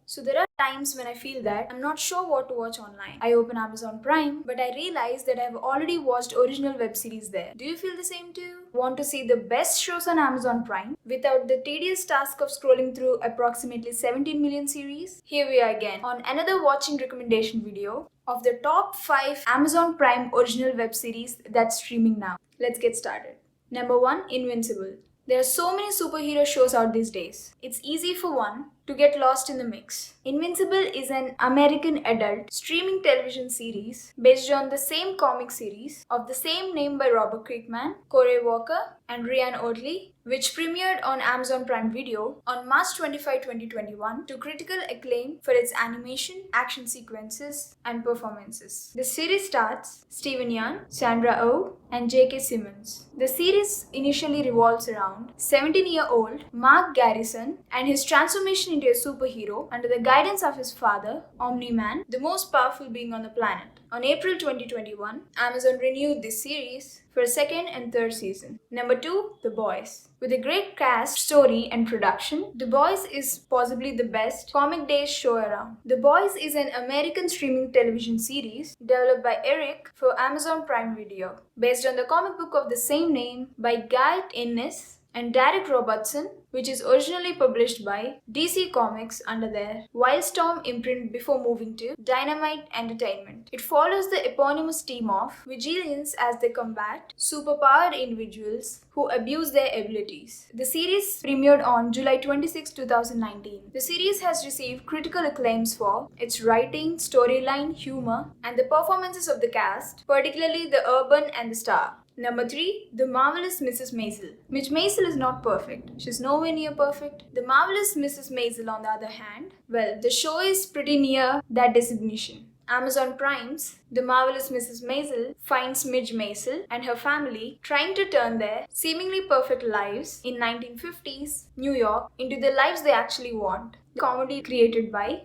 So there are times when I feel that I'm not sure what to watch online. I open Amazon Prime, but I realize that I've already watched original web series there. Do you feel the same too? Want to see the best shows on Amazon Prime without the tedious task of scrolling through approximately 17 million series? Here we are again on another watching recommendation video of the top 5 Amazon Prime original web series that's streaming now. Let's get started. Number 1, Invincible. There are so many superhero shows out these days. It's easy for one to get lost in the mix. Invincible is an American adult streaming television series based on the same comic series of the same name by Robert Kirkman, Corey Walker, and Ryan Oatley, which premiered on Amazon Prime Video on March 25, 2021 to critical acclaim for its animation, action sequences, and performances. The series stars Steven Yeun, Sandra Oh, and J.K. Simmons. The series initially revolves around 17-year-old Mark Garrison and his transformation into a superhero under the guidance of his father, Omni-Man, the most powerful being on the planet. On April 2021, Amazon renewed this series for a second and third season. Number 2, The Boys. With a great cast, story, and production, The Boys is possibly the best comic-based show around. The Boys is an American streaming television series developed by Eric for Amazon Prime Video, based on the comic book of the same name by Guy Ennis and Derek Robertson, which is originally published by DC Comics under their Wildstorm imprint before moving to Dynamite Entertainment. It follows the eponymous team of vigilantes as they combat superpowered individuals who abuse their abilities. The series premiered on July 26, 2019. The series has received critical acclaims for its writing, storyline, humor, and the performances of the cast, particularly the urban and the star. Number 3, The Marvelous Mrs Maisel. Miss Maisel is not perfect. She's nowhere near perfect. The Marvelous Mrs Maisel, on the other hand, well, the show is pretty near that designation. Amazon Prime's The Marvelous Mrs Maisel finds Midge Maisel and her family trying to turn their seemingly perfect lives in 1950s New York into the lives they actually want. The comedy created by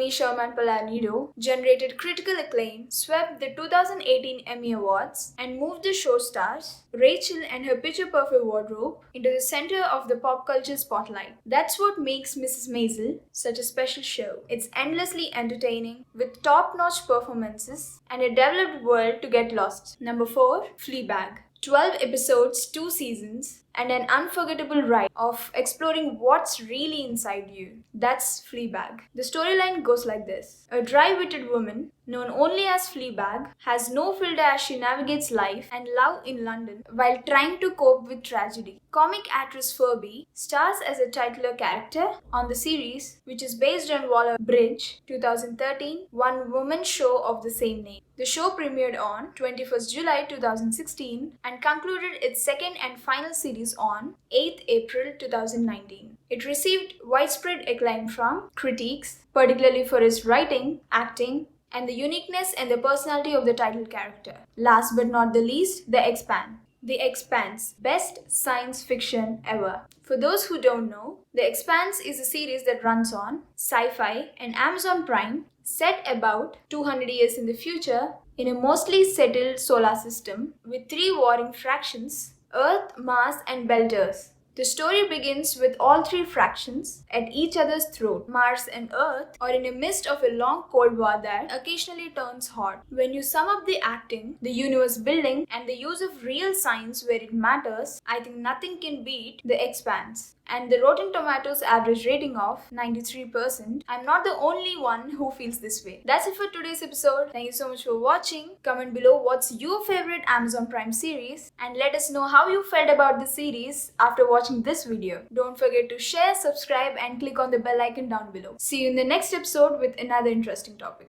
Sherman Palladino generated critical acclaim, swept the 2018 Emmy Awards, and moved the show stars, Rachel and her picture-perfect wardrobe, into the center of the pop culture spotlight. That's what makes Mrs. Maisel such a special show. It's endlessly entertaining, with top-notch performances and a developed world to get lost. Number 4, Fleabag. 12 episodes, 2 seasons, and an unforgettable ride of exploring what's really inside you. That's Fleabag. The storyline goes like this. A dry-witted woman, known only as Fleabag, has no filter as she navigates life and love in London while trying to cope with tragedy. Comic actress Phoebe stars as a titular character on the series, which is based on Waller-Bridge 2013 one-woman show of the same name. The show premiered on 21st July 2016 and concluded its second and final series on 8th April 2019. It received widespread acclaim from critics, particularly for its writing, acting, and the uniqueness and the personality of the title character. Last but not the least, The Expanse. The Expanse, best science fiction ever. For those who don't know, The Expanse is a series that runs on Sci-Fi and Amazon Prime, set about 200 years in the future in a mostly settled solar system with 3 warring fractions, Earth, Mars, and Belters. The story begins with all 3 fractions at each other's throat. Mars and Earth are in the midst of a long cold war that occasionally turns hot. When you sum up the acting, the universe building, and the use of real science where it matters, I think nothing can beat The Expanse. And the Rotten Tomatoes average rating of 93%. I'm not the only one who feels this way. That's it for today's episode. Thank you so much for watching. Comment below what's your favorite Amazon Prime series and let us know how you felt about the series after watching this video. Don't forget to share, subscribe, and click on the bell icon down below. See you in the next episode with another interesting topic.